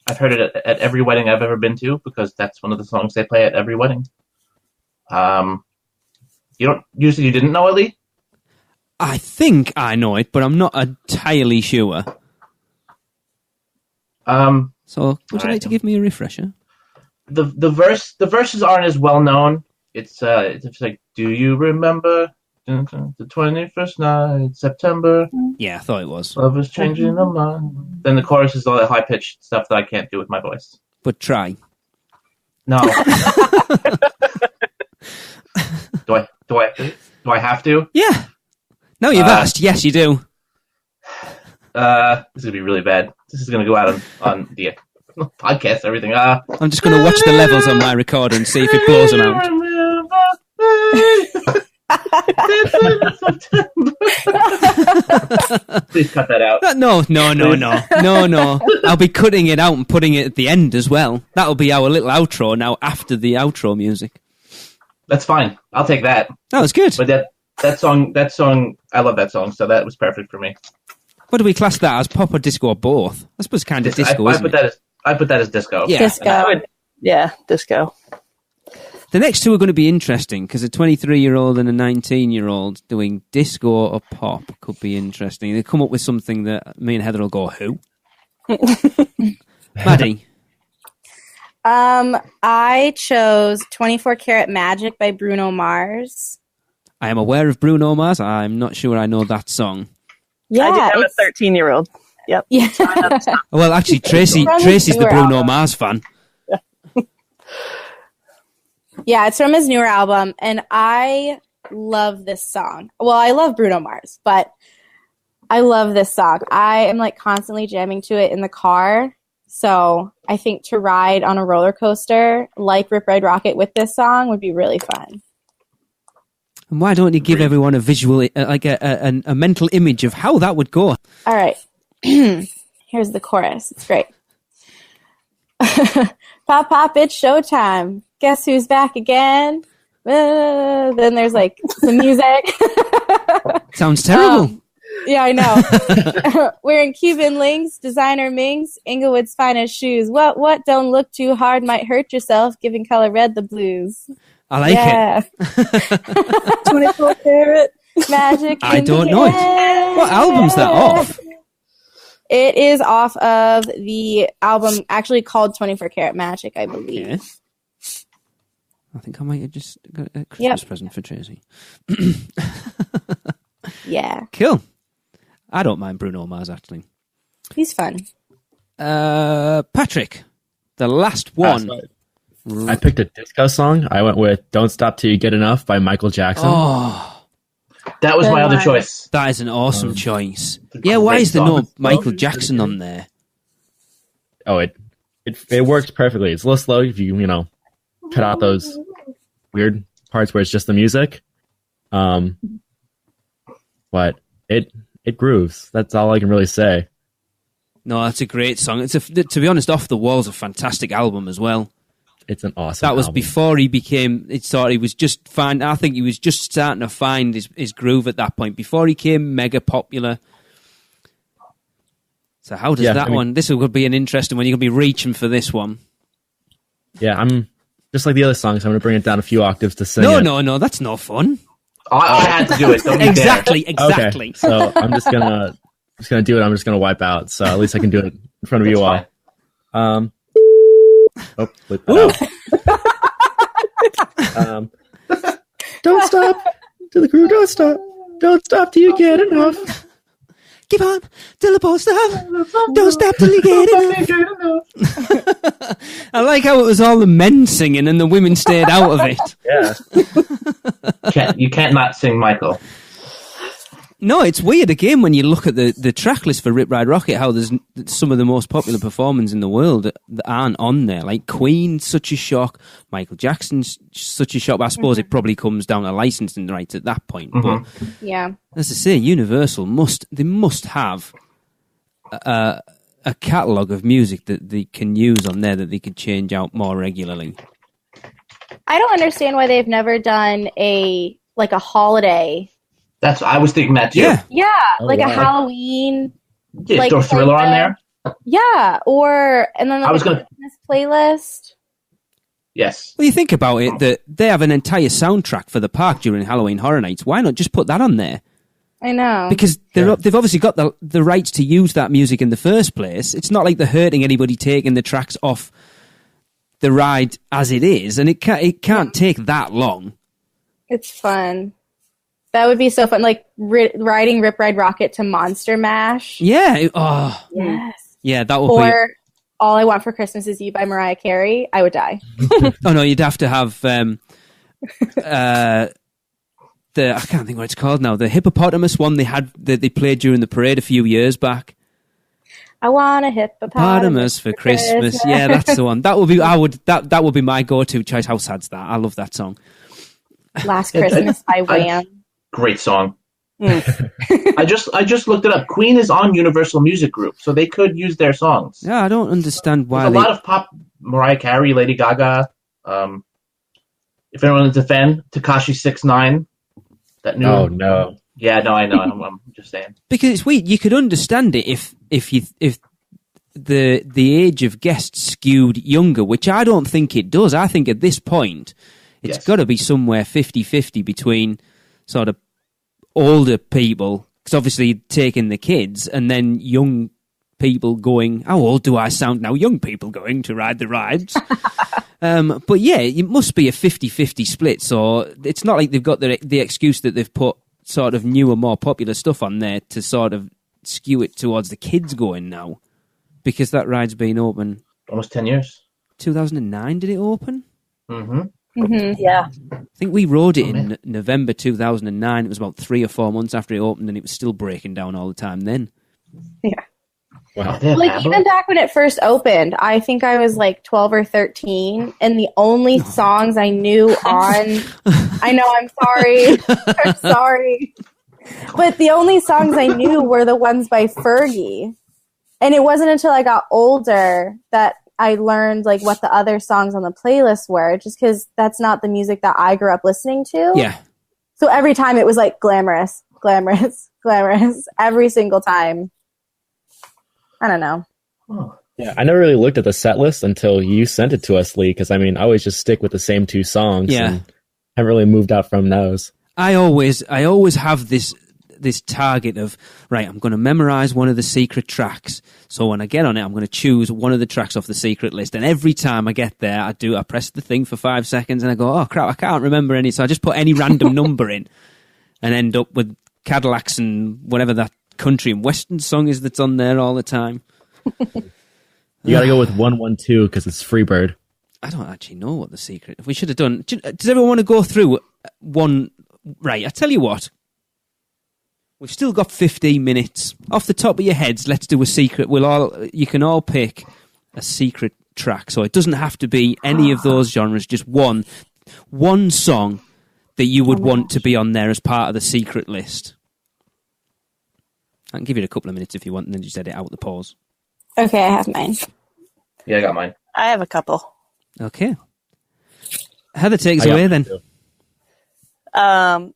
I've heard it at every wedding I've ever been to because that's one of the songs they play at every wedding. You didn't know it, Lee? I think I know it, but I'm not entirely sure. So, would you like to give me a refresher? The verses aren't as well known. It's like, do you remember the 21st night, September? Yeah, I thought it was. Love is changing the mind. Then the chorus is all that high pitched stuff that I can't do with my voice. But try. No. Do I have to? Yeah. No, you've asked. Yes, you do. This is gonna be really bad. This is gonna go out on the podcast. Everything. I'm just going to watch the levels on my recorder and see if it blows them out. Please cut that out. No. I'll be cutting it out and putting it at the end as well. That'll be our little outro now after the outro music. That's fine. I'll take that. That was good. But that song, I love that song, so that was perfect for me. What do we class that as, pop or disco or both? I suppose kind of disco, isn't it? I put that as disco. Yeah. Disco. Disco. The next two are going to be interesting because a 23-year-old and a 19-year-old doing disco or pop could be interesting. They come up with something that me and Heather will go, who? Maddy? I chose 24 Karat Magic by Bruno Mars. I am aware of Bruno Mars. I'm not sure I know that song. Yeah, I do have a 13-year-old. Yep. Yeah. Well, actually, Tracy's the Bruno Mars fan. Yeah, it's from his newer album, and I love this song. Well, I love Bruno Mars, but I love this song. I am like constantly jamming to it in the car. So I think to ride on a roller coaster like Rip Ride Rockit with this song would be really fun. And why don't you give everyone a visual, like a mental image of how that would go? All right. Here's the chorus. It's great. Pop, pop, it's showtime. Guess who's back again? Then there's like some music. Sounds terrible. Yeah, I know. Wearing Cuban links, designer minks, Inglewood's finest shoes. What? Don't look too hard, might hurt yourself. Giving color red the blues. I like it. 24 Karat Magic. I don't know it. What album's that off? It is off of the album actually called 24 Karat Magic, I believe. Okay. I think I might have just got a Christmas present for Tracy. Yeah. Cool. I don't mind Bruno Mars, actually. He's fun. Patrick, the last one. I picked a disco song. I went with Don't Stop Till You Get Enough by Michael Jackson. Oh, that was my other choice. that is an awesome choice. Yeah, why is there no Michael Jackson on there? Oh, it works perfectly. It's a little slow if you cut out those weird parts where it's just the music. But it grooves. That's all I can really say. No, that's a great song. It's to be honest, Off the Wall's a fantastic album as well. It's an awesome That was album. before he became, he was just fine. I think he was just starting to find his groove at that point, before he became mega popular. So how does one, this would be an interesting one. You're going to be reaching for this one. Yeah, I'm just like the other songs. I'm going to bring it down a few octaves to sing No, that's no fun. I had to do it. Don't you Exactly. Okay, so I'm just gonna do it. I'm just gonna wipe out. So at least I can do it in front of you all. Flip that out. Don't stop to the crew. Don't stop. Don't stop till you get enough. Keep on till the post stop. Don't stop till you get enough. I like how it was all the men singing and the women stayed out of it. Yeah. You can't not sing Michael. No, it's weird again when you look at the track list for Rip Ride Rockit, how there's some of the most popular performers in the world that aren't on there. Like Queen, such a shock. Michael Jackson's such a shock. I suppose it probably comes down to licensing rights at that point. But yeah, as I say, Universal must have a catalogue of music that they can use on there that they could change out more regularly. I don't understand why they've never done a holiday. I was thinking that too. Yeah, a Halloween. Yeah, throw Thriller on there. Yeah, and then a Christmas playlist. Yes. Well, you think about it, that they have an entire soundtrack for the park during Halloween Horror Nights. Why not just put that on there? I know. Because they've obviously got the rights to use that music in the first place. It's not like they're hurting anybody taking the tracks off the ride as it is, and it can't take that long. It's fun. That would be so fun, like riding Rip Ride Rockit to Monster Mash. Yeah. Yes. Yeah, that would be... Or All I Want for Christmas Is You by Mariah Carey. I would die. Oh, no, you'd have to have... I can't think what it's called now. The hippopotamus one they played during the parade a few years back. I want a hippopotamus for Christmas. Yeah, that's the one. That would be. That would be my go-to choice. How sad's that? I love that song. Last Christmas by Wham. Great song. I just looked it up. Queen is on Universal Music Group, so they could use their songs. Yeah, I don't understand why. There's a lot of pop. Mariah Carey, Lady Gaga. If anyone is a fan, Tekashi 6ix9ine. That new. Oh no. Yeah, no, I know. I'm just saying. Because it's weird. You could understand it if the age of guests skewed younger, which I don't think it does. I think at this point, it's got to be somewhere 50-50 between sort of older people, because obviously taking the kids, and then young people going, how old do I sound now? Young people going to ride the rides. But yeah, it must be a 50-50 split. So it's not like they've got the excuse that they've put sort of newer, more popular stuff on there to sort of skew it towards the kids going now. Because that ride's been open... Almost 10 years. 2009, did it open? Yeah. I think we rode it in November 2009. It was about 3 or 4 months after it opened, and it was still breaking down all the time then. Yeah. Wow. Like, even back when it first opened, I think I was like 12 or 13, and the only songs I knew on... I know, I'm sorry. I'm sorry. But the only songs I knew were the ones by Fergie. And it wasn't until I got older that I learned like what the other songs on the playlist were, just because that's not the music that I grew up listening to. Yeah. So every time it was like glamorous, glamorous, glamorous, every single time. I don't know. Oh. Yeah, I never really looked at the set list until you sent it to us, Lee, because I mean, I always just stick with the same 2 songs. Yeah. And haven't really moved out from those. I always have this target of, right, I'm going to memorize one of the secret tracks. So when I get on it, I'm going to choose one of the tracks off the secret list. And every time I get there, I press the thing for 5 seconds and I go, oh crap, I can't remember any. So I just put any random number in and end up with Cadillacs and whatever that country and western song is that's on there all the time. You got to go with 112 because it's Freebird. I don't actually know what the secret... We should have done... Does everyone want to go through one... Right, I tell you what. We've still got 15 minutes. Off the top of your heads, let's do a secret. You can all pick a secret track. So it doesn't have to be any of those genres, just one song that you would want to be on there as part of the secret list. I can give you a couple of minutes if you want, and then just edit out the pause. Okay, I have mine. Yeah, I got mine. I have a couple. Okay. Heather takes away then. I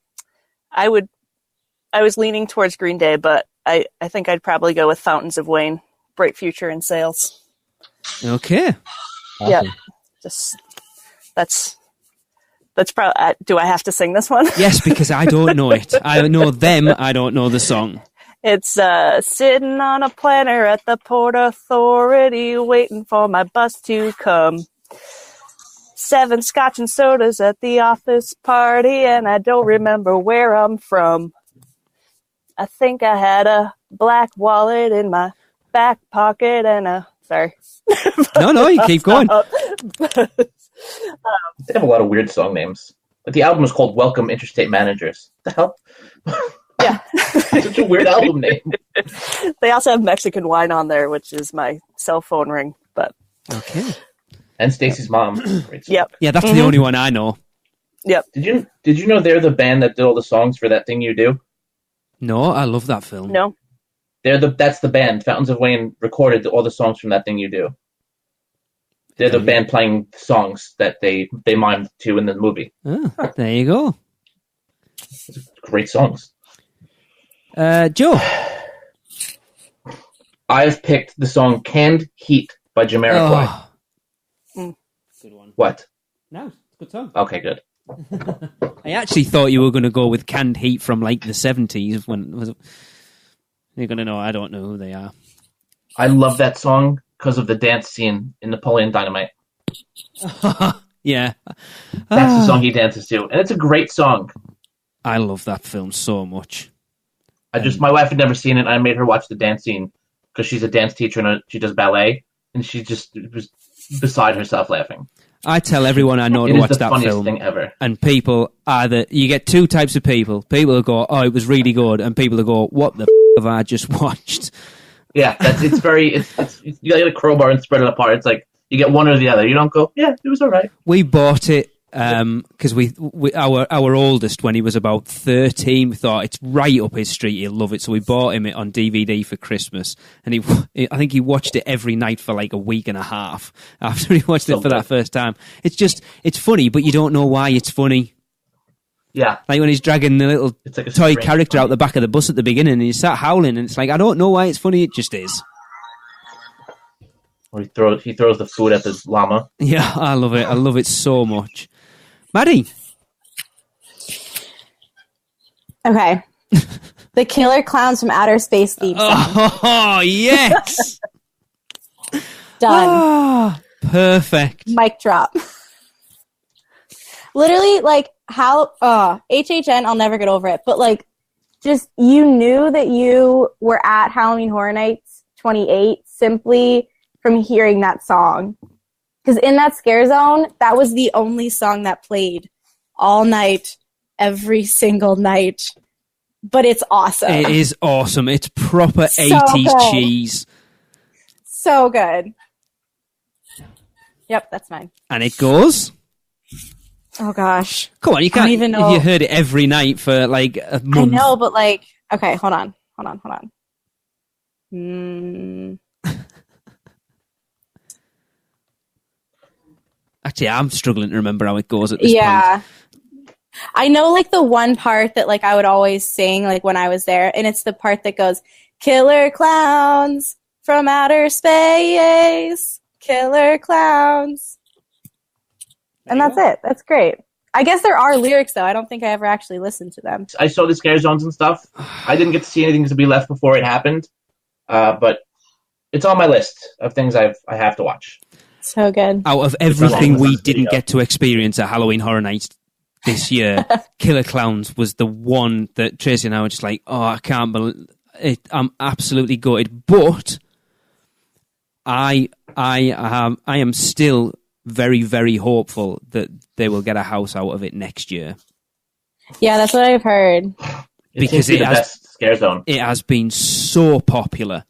was leaning towards Green Day, but I think I'd probably go with Fountains of Wayne, Bright Future and Sales. Okay. Awesome. Yeah. That's probably... do I have to sing this one? Yes, because I don't know it. I know them, I don't know the song. It's sitting on a planter at the Port Authority, waiting for my bus to come. 7 scotch and sodas at the office party, and I don't remember where I'm from. I think I had a black wallet in my back pocket and sorry. No, you keep going. They have a lot of weird song names. But the album is called Welcome Interstate Managers. What the hell? Yeah. Such a weird album name. They also have Mexican Wine on there, which is my cell phone ring. But Okay. And Stacy's Mom. Great song. Yep. Yeah, that's the only one I know. Yep. Did you know they're the band that did all the songs for That Thing You Do? No, I love that film. No. That's the band. Fountains of Wayne recorded all the songs from That Thing You Do. They're the band playing songs that they mimed to in the movie. Oh, there you go. Great songs. Joe. I've picked the song Canned Heat by Jamiroquai. Oh. Good one. What? No, it's a good song. Okay, good. I actually thought you were going to go with Canned Heat from like the 70s. You're going to know. I don't know who they are. I love that song because of the dance scene in Napoleon Dynamite. Yeah. That's the song he dances to. And it's a great song. I love that film so much. My wife had never seen it. And I made her watch the dance scene because she's a dance teacher and she does ballet. And she just was beside herself laughing. I tell everyone I know to watch that film. It is the funniest thing ever. And people you get two types of people. People who go, oh, it was really good. And people who go, what the have I just watched? Yeah, it's you got a crowbar and spread it apart. It's like you get one or the other. You don't go, yeah, it was all right. We bought it because our oldest, when he was about 13, we thought it's right up his street. He'll love it. So we bought him it on DVD for Christmas, and I think he watched it every night for like a week and a half after he watched it for that first time. It's funny, but you don't know why it's funny. Yeah. Like when he's dragging the little toy character out the back of the bus at the beginning and you start howling and it's like, I don't know why it's funny, it just is. Or he throws the food at the llama. Yeah, I love it. I love it so much. Maddy? Okay. The Killer Clowns from Outer Space theme song. Oh, yes! Done. Oh, perfect. Mic drop. Literally, like, HHN, I'll never get over it, but, like, just, you knew that you were at Halloween Horror Nights 28 simply from hearing that song. Because in that scare zone, that was the only song that played all night, every single night. But it's awesome. It is awesome. It's proper 80s good. Cheese. So good. Yep, that's mine. And it goes... Oh, gosh. Come on, you can't... even know. You heard it every night for, like, a month. I know, but, like... Okay, hold on. Actually, I'm struggling to remember how it goes at this point. I know, like, the one part that, like, I would always sing, like, when I was there, and it's the part that goes, Killer Clowns from Outer Space, Killer Clowns. And that's it. That's great. I guess there are lyrics, though. I don't think I ever actually listened to them. I saw the scare zones and stuff. I didn't get to see anything to be left before it happened. But it's on my list of things I have to watch. So good. Out of everything we didn't get to experience at Halloween Horror Nights this year, Killer Clowns was the one that Tracy and I were just like, oh, I can't believe it. I'm absolutely gutted. But I am still very, very hopeful that they will get a house out of it next year. Yeah, that's what I've heard. Because it has best scare zone. It has been so popular.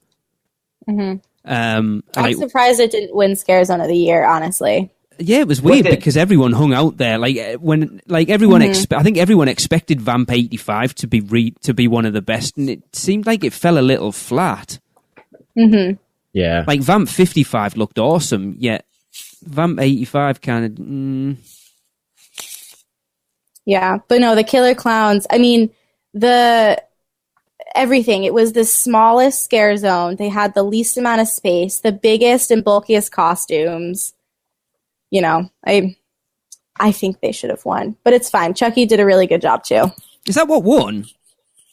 Mm-hmm. I'm surprised it didn't win Scare Zone of the Year, honestly. Yeah, it was weird because everyone hung out there. I think everyone expected Vamp 85 to be one of the best, and it seemed like it fell a little flat. Mm-hmm. Yeah, like Vamp 55 looked awesome, yet Vamp 85 kind of. Yeah, but no, the Killer Clowns. I mean, everything. It was the smallest scare zone. They had the least amount of space, the biggest and bulkiest costumes. You know, I think they should have won, but it's fine. Chucky did a really good job too. Is that what won?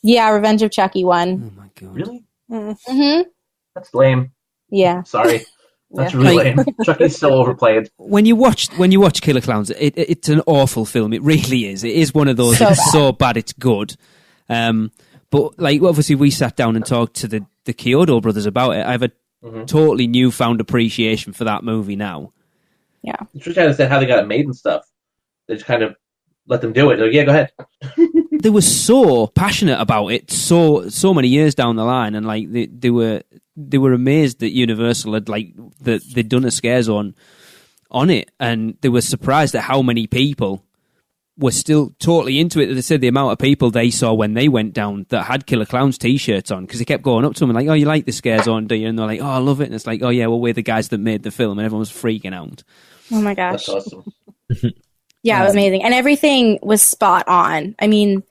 Yeah, Revenge of Chucky won. Oh my god! Really? Mm-hmm. That's lame. Yeah. Sorry. That's really lame. Chucky's so overplayed. When you watch Killer Clowns, it's an awful film. It really is. It is one of those that's so bad it's good. But like obviously we sat down and talked to the Kyoto brothers about it. I have a totally newfound appreciation for that movie now. Yeah. You should kind of say how they got it made and stuff. They just kind of let them do it. Like, yeah, go ahead. They were so passionate about it so many years down the line, and like they were amazed that Universal had that they'd done a scare zone on it, and they were surprised at how many people were still totally into it. They said the amount of people they saw when they went down that had Killer Clowns t-shirts on, because they kept going up to them and like, oh, you like the scare zone, do you? And they're like, oh, I love it. And it's like, oh yeah, well, we're the guys that made the film, and everyone was freaking out. Oh my gosh. That's awesome. Yeah, it was amazing. And everything was spot on. I mean,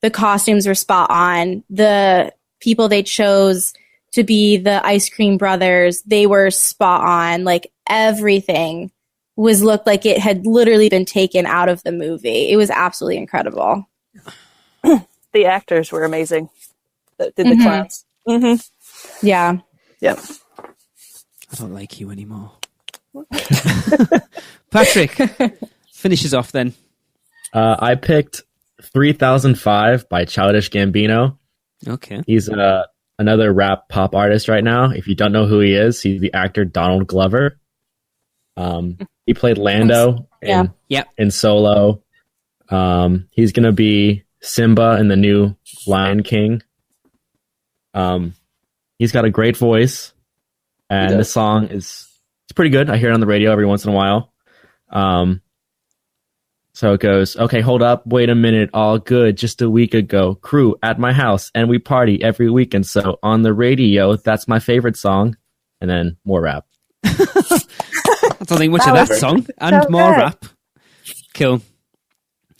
the costumes were spot on. The people they chose to be the Ice Cream Brothers, they were spot on. Like, everything looked like it had literally been taken out of the movie. It was absolutely incredible. The actors were amazing that did the clowns. Mm-hmm. Yeah. Yep. I don't like you anymore. Patrick, finishes off then. I picked 3005 by Childish Gambino. Okay. He's another rap pop artist right now. If you don't know who he is, he's the actor Donald Glover. He played Lando in Solo. He's going to be Simba in the new Lion King. He's got a great voice, and the song it's pretty good. I hear it on the radio every once in a while. So it goes, okay, hold up, wait a minute, all good. Just a week ago, crew at my house, and we party every weekend. So on the radio, that's my favorite song. And then more rap. I don't think much of that song. And more rap. Cool.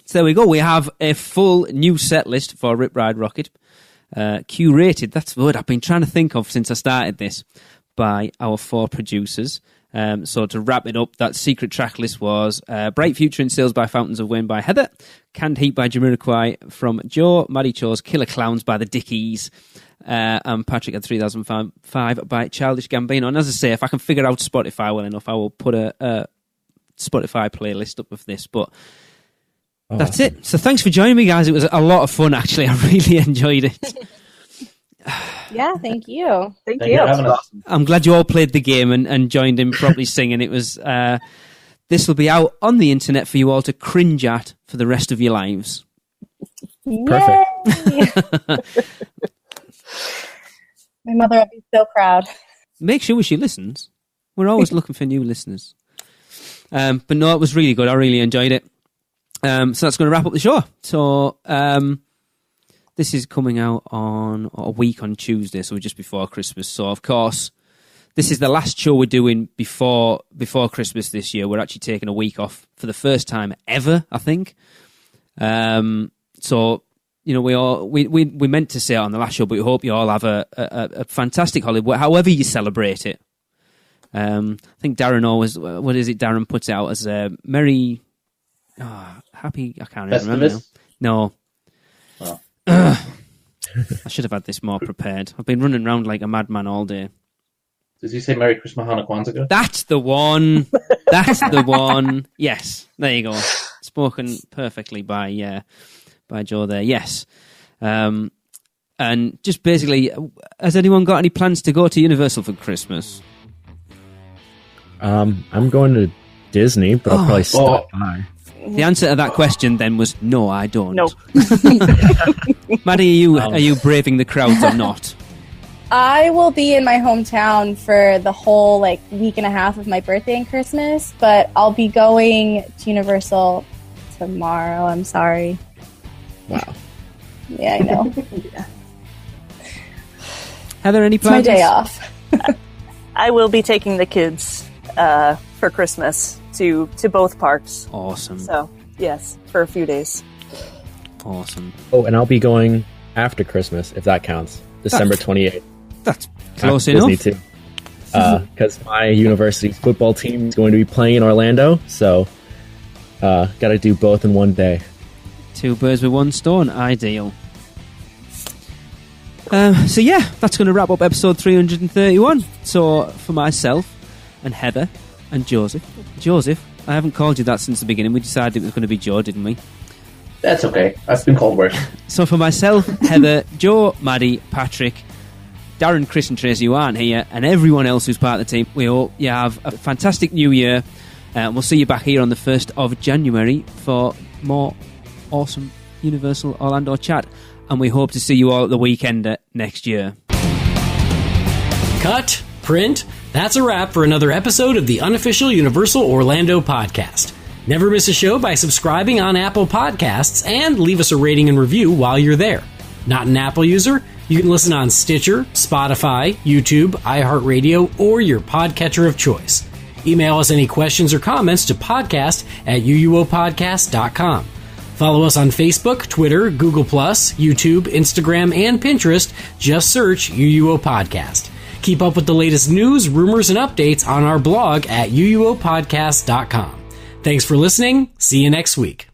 So there we go. We have a full new set list for Rip Ride Rockit. Curated, that's the word I've been trying to think of since I started this, by our 4 producers. So to wrap it up, that secret track list was Bright Future in Sales by Fountains of Wayne by Heather, Canned Heat by Jamiroquai from Joe, Maddie chose Killer Clowns by the Dickies, and Patrick had 3005 by Childish Gambino. And as I say, if I can figure out Spotify well enough, I will put a Spotify playlist up of this. But that's it. So thanks for joining me, guys. It was a lot of fun, actually. I really enjoyed it. Yeah, thank you. Thank you. I'm glad you all played the game and joined in properly singing. It was. This will be out on the internet for you all to cringe at for the rest of your lives. Perfect. My mother would be so proud. Make sure she listens. We're always looking for new listeners. But no, it was really good. I really enjoyed it. So that's going to wrap up the show. So this is coming out on a week on Tuesday, so just before Christmas. So of course, this is the last show we're doing before Christmas this year. We're actually taking a week off for the first time ever, I think. So you know, we meant to say it on the last show, but we hope you all have a fantastic holiday, however you celebrate it. I think Darren always, what is it? Darren puts it out as a merry, happy. I can't even remember now. No. I should have had this more prepared. I've been running around like a madman all day. Does he say Merry Christmas, Hanukkah, Kwanzaa? That's the one. That's the one. Yes, there you go. Spoken perfectly by Joe there. Yes. And just basically, has anyone got any plans to go to Universal for Christmas? I'm going to Disney, but I'll probably stop by. The answer to that question then was no, I don't. No. Maddie, are you braving the crowds or not? I will be in my hometown for the whole week and a half of my birthday and Christmas, but I'll be going to Universal tomorrow. I'm sorry. Wow. Yeah, I know. Yeah. Heather, any plans? It's my day off. I will be taking the kids for Christmas to both parks. Awesome. So, yes, for a few days. Awesome. Oh, and I'll be going after Christmas, if that counts. December 28th. That's close enough. Disney too. Because my university's football team is going to be playing in Orlando, so got to do both in one day. 2 birds with 1 stone. Ideal. So yeah, that's going to wrap up episode 331. So for myself and Heather and Joseph, I haven't called you that since the beginning. We decided it was going to be Joe, didn't we? That's okay. I've been called worse. So for myself, Heather, Joe, Maddie, Patrick, Darren, Chris and Tracy who aren't here, and everyone else who's part of the team, we hope you have a fantastic new year. We'll see you back here on the 1st of January for more awesome Universal Orlando chat. And we hope to see you all at the weekend next year. Cut. Print. That's a wrap for another episode of the Unofficial Universal Orlando podcast. Never miss a show by subscribing on Apple Podcasts and leave us a rating and review while you're there. Not an Apple user? You can listen on Stitcher, Spotify, YouTube, iHeartRadio, or your podcatcher of choice. Email us any questions or comments to podcast@uuopodcast.com. Follow us on Facebook, Twitter, Google+, YouTube, Instagram, and Pinterest. Just search UUO Podcast. Keep up with the latest news, rumors, and updates on our blog at uuopodcast.com. Thanks for listening. See you next week.